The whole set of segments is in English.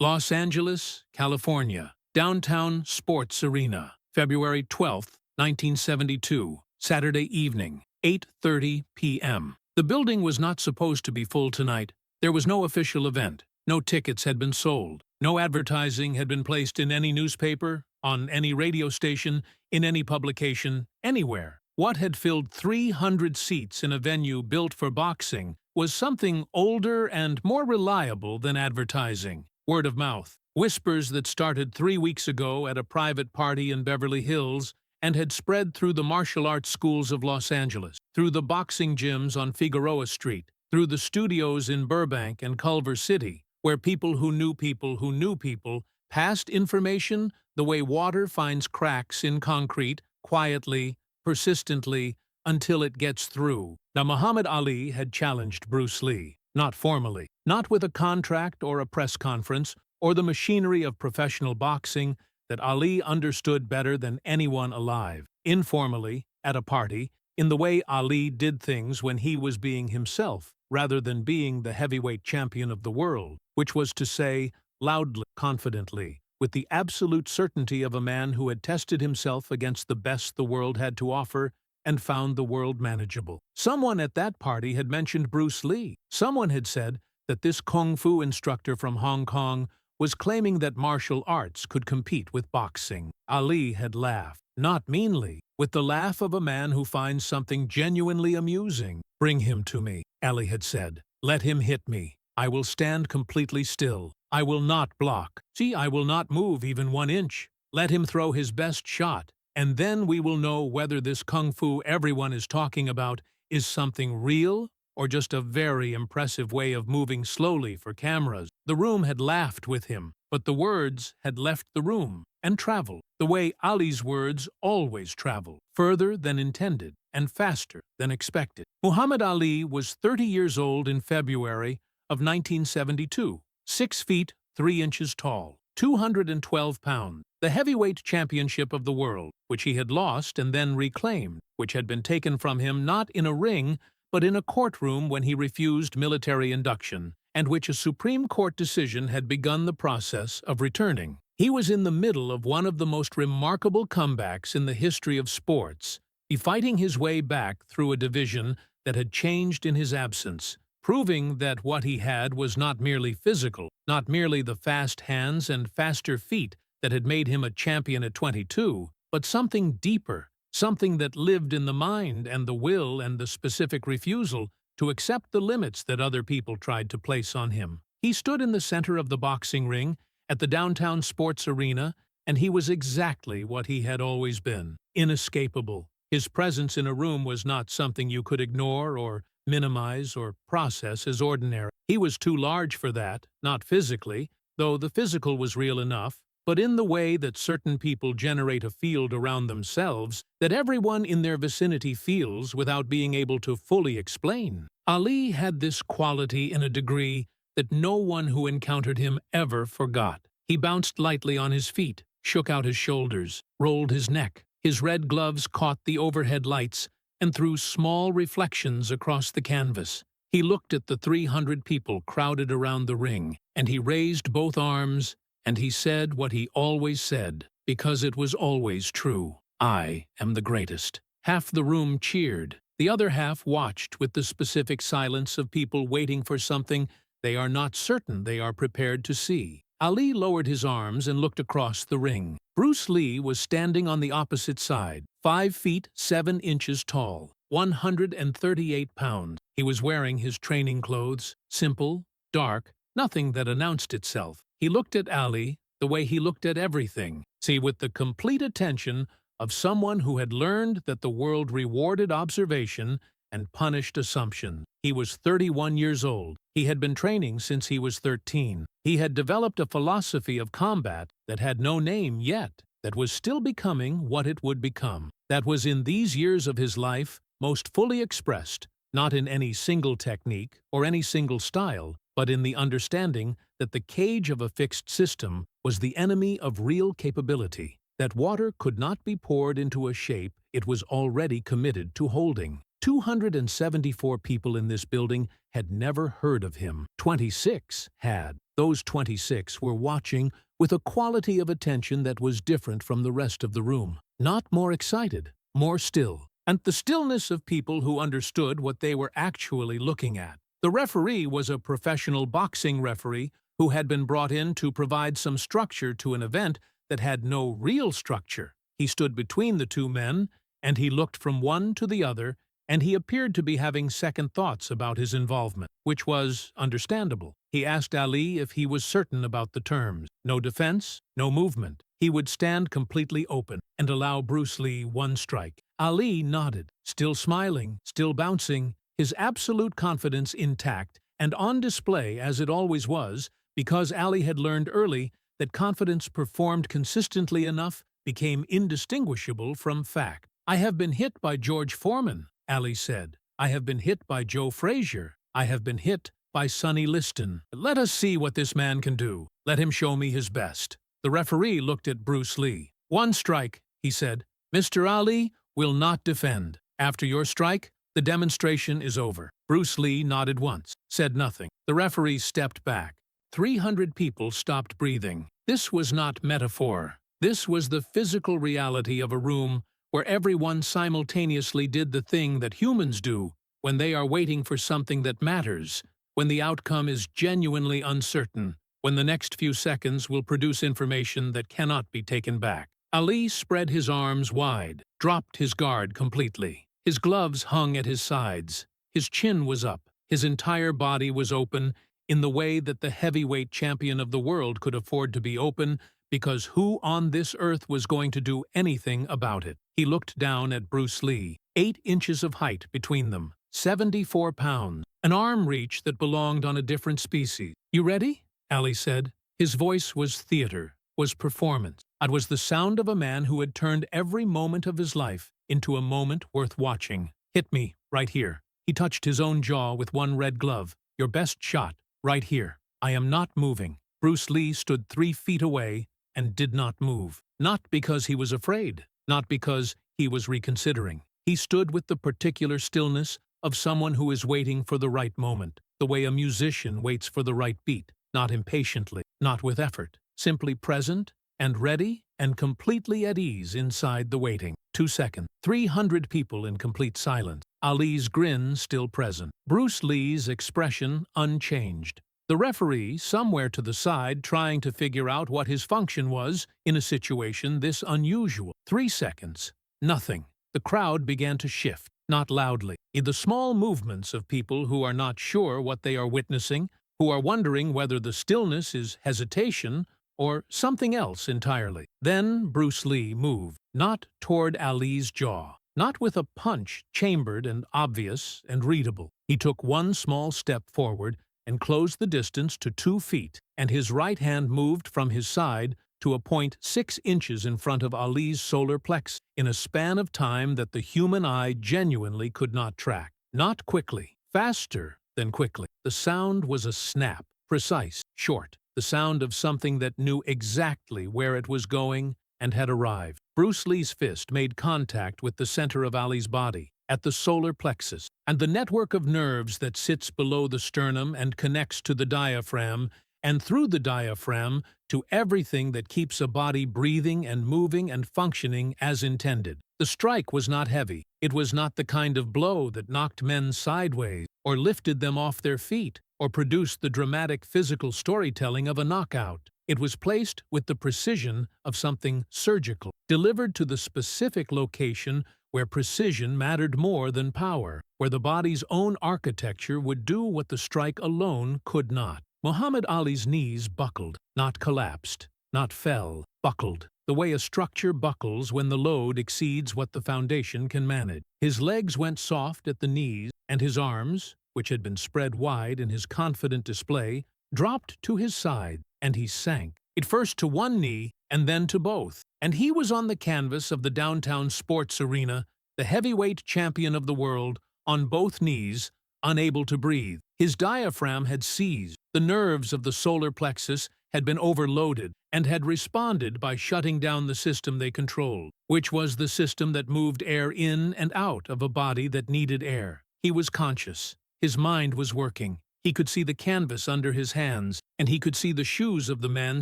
Los Angeles, California. Downtown Sports Arena. February 12, 1972. Saturday evening, 8:30 p.m. The building was not supposed to be full tonight. There was no official event. No tickets had been sold. No advertising had been placed in any newspaper, on any radio station, in any publication, anywhere. What had filled 300 seats in a venue built for boxing was something older and more reliable than advertising. Word of mouth. Whispers that started 3 weeks ago at a private party in Beverly Hills and had spread through the martial arts schools of Los Angeles, through the boxing gyms on Figueroa Street, through the studios in Burbank and Culver City, where people who knew people passed information the way water finds cracks in concrete, quietly, persistently, until it gets through. Now, Muhammad Ali had challenged Bruce Lee, not formally, not with a contract or a press conference or the machinery of professional boxing that Ali understood better than anyone alive. Informally, at a party, in the way Ali did things when he was being himself, rather than being the heavyweight champion of the world, which was to say, loudly, confidently, with the absolute certainty of a man who had tested himself against the best the world had to offer and found the world manageable. Someone at that party had mentioned Bruce Lee. Someone had said that this kung fu instructor from Hong Kong was claiming that martial arts could compete with boxing. Ali had laughed, not meanly, with the laugh of a man who finds something genuinely amusing. "Bring him to me," Ali had said. "Let him hit me. I will stand completely still. I will not block. See, I will not move even 1 inch. Let him throw his best shot, and then we will know whether this kung fu everyone is talking about is something real or just a very impressive way of moving slowly for cameras." The room had laughed with him, but the words had left the room and traveled, the way Ali's words always travel, further than intended and faster than expected. Muhammad Ali was 30 years old in February of 1972, 6 feet 3 inches tall, 212 pounds, the heavyweight championship of the world, which he had lost and then reclaimed, which had been taken from him not in a ring, but in a courtroom when he refused military induction, and which a Supreme Court decision had begun the process of returning. He was in the middle of one of the most remarkable comebacks in the history of sports, fighting his way back through a division that had changed in his absence, proving that what he had was not merely physical, not merely the fast hands and faster feet that had made him a champion at 22, but something deeper, something that lived in the mind and the will and the specific refusal to accept the limits that other people tried to place on him. He stood in the center of the boxing ring at the downtown sports arena, and he was exactly what he had always been, inescapable. His presence in a room was not something you could ignore or minimize or process as ordinary. He was too large for that, not physically, though the physical was real enough, but in the way that certain people generate a field around themselves that everyone in their vicinity feels without being able to fully explain. Ali had this quality in a degree that no one who encountered him ever forgot. He bounced lightly on his feet, shook out his shoulders, rolled his neck. His red gloves caught the overhead lights and threw small reflections across the canvas. He looked at the 300 people crowded around the ring, and he raised both arms, and he said what he always said, because it was always true. "I am the greatest." Half the room cheered. The other half watched with the specific silence of people waiting for something they are not certain they are prepared to see. Ali lowered his arms and looked across the ring. Bruce Lee was standing on the opposite side, 5 feet 7 inches tall, 138 pounds. He was wearing his training clothes, simple, dark, nothing that announced itself. He looked at Ali the way he looked at everything, with the complete attention of someone who had learned that the world rewarded observation and punished assumption. He was 31 years old. He had been training since he was 13. He had developed a philosophy of combat that had no name yet, that was still becoming what it would become. That was in these years of his life most fully expressed, not in any single technique or any single style, but in the understanding that the cage of a fixed system was the enemy of real capability, that water could not be poured into a shape it was already committed to holding. 274 people in this building had never heard of him. 26 had. Those 26 were watching with a quality of attention that was different from the rest of the room. Not more excited, more still. And the stillness of people who understood what they were actually looking at. The referee was a professional boxing referee who had been brought in to provide some structure to an event that had no real structure. He stood between the two men, and he looked from one to the other, and he appeared to be having second thoughts about his involvement, which was understandable. He asked Ali if he was certain about the terms. No defense, no movement. He would stand completely open and allow Bruce Lee one strike. Ali nodded, still smiling, still bouncing, his absolute confidence intact and on display as it always was, because Ali had learned early that confidence performed consistently enough became indistinguishable from fact. "I have been hit by George Foreman," Ali said. "I have been hit by Joe Frazier. I have been hit by Sonny Liston. Let us see what this man can do. Let him show me his best." The referee looked at Bruce Lee. "One strike," he said. "Mr. Ali will not defend. After your strike, the demonstration is over." Bruce Lee nodded once, said nothing. The referee stepped back. 300 people stopped breathing. This was not metaphor. This was the physical reality of a room where everyone simultaneously did the thing that humans do when they are waiting for something that matters, when the outcome is genuinely uncertain, when the next few seconds will produce information that cannot be taken back. Ali spread his arms wide, dropped his guard completely. His gloves hung at his sides. His chin was up. His entire body was open in the way that the heavyweight champion of the world could afford to be open, because who on this earth was going to do anything about it? He looked down at Bruce Lee. 8 inches of height between them. 74 pounds. An arm reach that belonged on a different species. "You ready?" Ali said. His voice was theater, was performance. It was the sound of a man who had turned every moment of his life into a moment worth watching. "Hit me, right here." He touched his own jaw with one red glove. "Your best shot, right here." "I am not moving." Bruce Lee stood 3 feet away and did not move. Not because he was afraid, not because he was reconsidering. He stood with the particular stillness of someone who is waiting for the right moment, the way a musician waits for the right beat, not impatiently, not with effort, simply present and ready and completely at ease inside the waiting. 2 seconds. 300 people in complete silence. Ali's grin still present. Bruce Lee's expression unchanged. The referee, somewhere to the side, trying to figure out what his function was in a situation this unusual. 3 seconds. Nothing. The crowd began to shift, not loudly. In the small movements of people who are not sure what they are witnessing, who are wondering whether the stillness is hesitation or something else entirely. Then Bruce Lee moved, not toward Ali's jaw, not with a punch chambered and obvious and readable. He took one small step forward and closed the distance to 2 feet, and his right hand moved from his side to a point 6 inches in front of Ali's solar plexus, in a span of time that the human eye genuinely could not track. Not quickly, faster than quickly. The sound was a snap, precise, short, the sound of something that knew exactly where it was going and had arrived. Bruce Lee's fist made contact with the center of Ali's body, at the solar plexus, and the network of nerves that sits below the sternum and connects to the diaphragm, and through the diaphragm to everything that keeps a body breathing and moving and functioning as intended. The strike was not heavy. It was not the kind of blow that knocked men sideways, or lifted them off their feet, or produced the dramatic physical storytelling of a knockout. It was placed with the precision of something surgical, delivered to the specific location where precision mattered more than power, where the body's own architecture would do what the strike alone could not. Muhammad Ali's knees buckled, not collapsed, not fell, buckled, the way a structure buckles when the load exceeds what the foundation can manage. His legs went soft at the knees, and his arms, which had been spread wide in his confident display, dropped to his side, and he sank, at first to one knee and then to both. And he was on the canvas of the downtown sports arena, the heavyweight champion of the world, on both knees, unable to breathe. His diaphragm had seized. The nerves of the solar plexus had been overloaded and had responded by shutting down the system they controlled, which was the system that moved air in and out of a body that needed air. He was conscious. His mind was working. He could see the canvas under his hands, and he could see the shoes of the man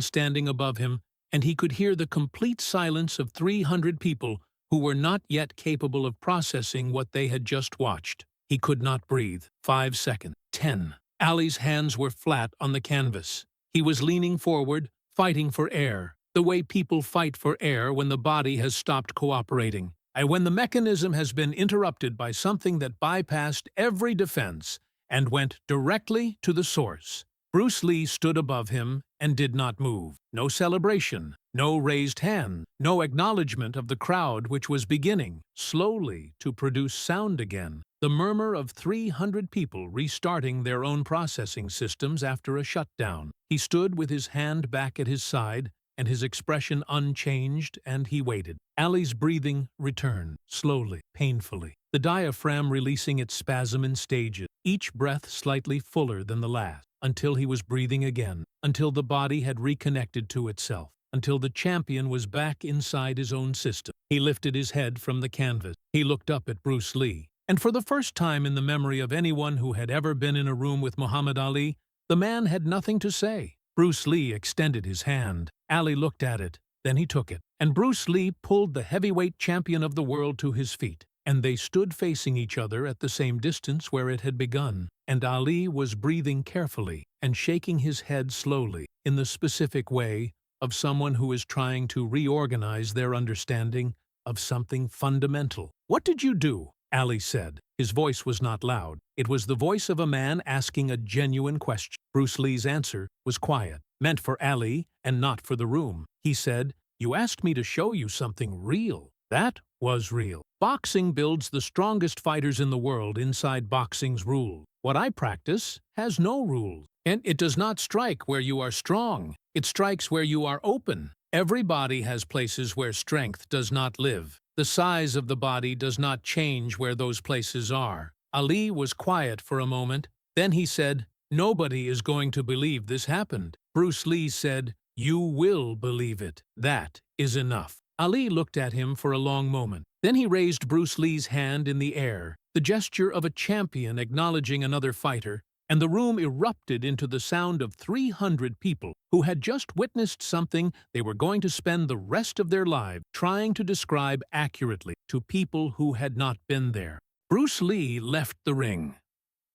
standing above him, and he could hear the complete silence of 300 people who were not yet capable of processing what they had just watched. He could not breathe. 5 seconds. 10. Ali's hands were flat on the canvas. He was leaning forward, fighting for air, the way people fight for air when the body has stopped cooperating, and when the mechanism has been interrupted by something that bypassed every defense and went directly to the source. Bruce Lee stood above him and did not move. No celebration, no raised hand, no acknowledgement of the crowd which was beginning, slowly, to produce sound again. The murmur of 300 people restarting their own processing systems after a shutdown. He stood with his hand back at his side and his expression unchanged, and he waited. Ali's breathing returned, slowly, painfully, the diaphragm releasing its spasm in stages, each breath slightly fuller than the last, until he was breathing again, until the body had reconnected to itself, until the champion was back inside his own system. He lifted his head from the canvas. He looked up at Bruce Lee, and for the first time in the memory of anyone who had ever been in a room with Muhammad Ali, the man had nothing to say. Bruce Lee extended his hand. Ali looked at it, then he took it, and Bruce Lee pulled the heavyweight champion of the world to his feet, and they stood facing each other at the same distance where it had begun, and Ali was breathing carefully and shaking his head slowly, in the specific way of someone who is trying to reorganize their understanding of something fundamental. "What did you do?" Ali said. His voice was not loud. It was the voice of a man asking a genuine question. Bruce Lee's answer was quiet, meant for Ali and not for the room. He said, "You asked me to show you something real." That was real. Boxing builds the strongest fighters in the world inside boxing's rules. What I practice has no rules. And it does not strike where you are strong. It strikes where you are open. Every body has places where strength does not live. The size of the body does not change where those places are. Ali was quiet for a moment. Then he said, "Nobody is going to believe this happened." Bruce Lee said, "You will believe it. That is enough." Ali looked at him for a long moment. Then he raised Bruce Lee's hand in the air, the gesture of a champion acknowledging another fighter, and the room erupted into the sound of 300 people who had just witnessed something they were going to spend the rest of their lives trying to describe accurately to people who had not been there. Bruce Lee left the ring.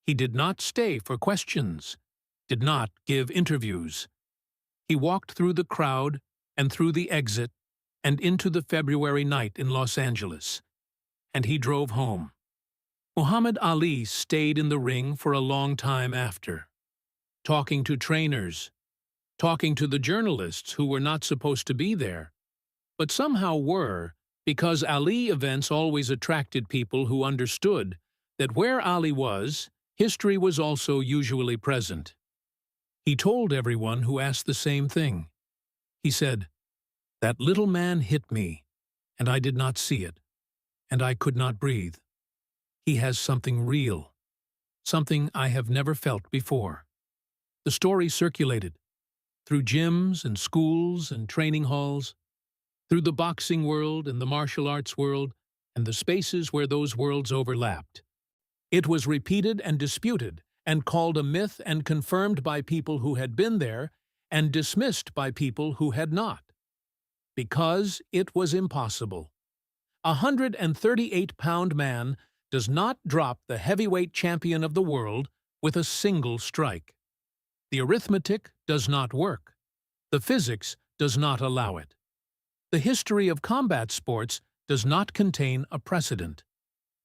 He did not stay for questions, did not give interviews. He walked through the crowd and through the exit and into the February night in Los Angeles, and he drove home. Muhammad Ali stayed in the ring for a long time after, talking to trainers, talking to the journalists who were not supposed to be there, but somehow were, because Ali events always attracted people who understood that where Ali was, history was also usually present. He told everyone who asked the same thing. He said, "That little man hit me, and I did not see it, and I could not breathe. He has something real, something I have never felt before." The story circulated through gyms and schools and training halls, through the boxing world and the martial arts world and the spaces where those worlds overlapped. It was repeated and disputed and called a myth and confirmed by people who had been there and dismissed by people who had not. Because it was impossible. A 138-pound man does not drop the heavyweight champion of the world with a single strike. The arithmetic does not work. The physics does not allow it. The history of combat sports does not contain a precedent,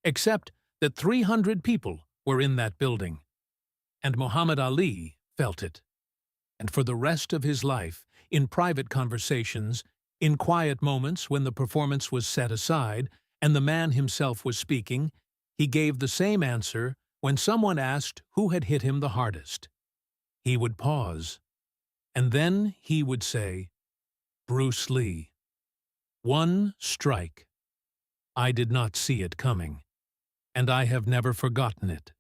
except that 300 people were in that building, and Muhammad Ali felt it. And for the rest of his life, in private conversations, in quiet moments when the performance was set aside and the man himself was speaking, he gave the same answer when someone asked who had hit him the hardest. He would pause, and then he would say, "Bruce Lee. One strike. I did not see it coming, and I have never forgotten it."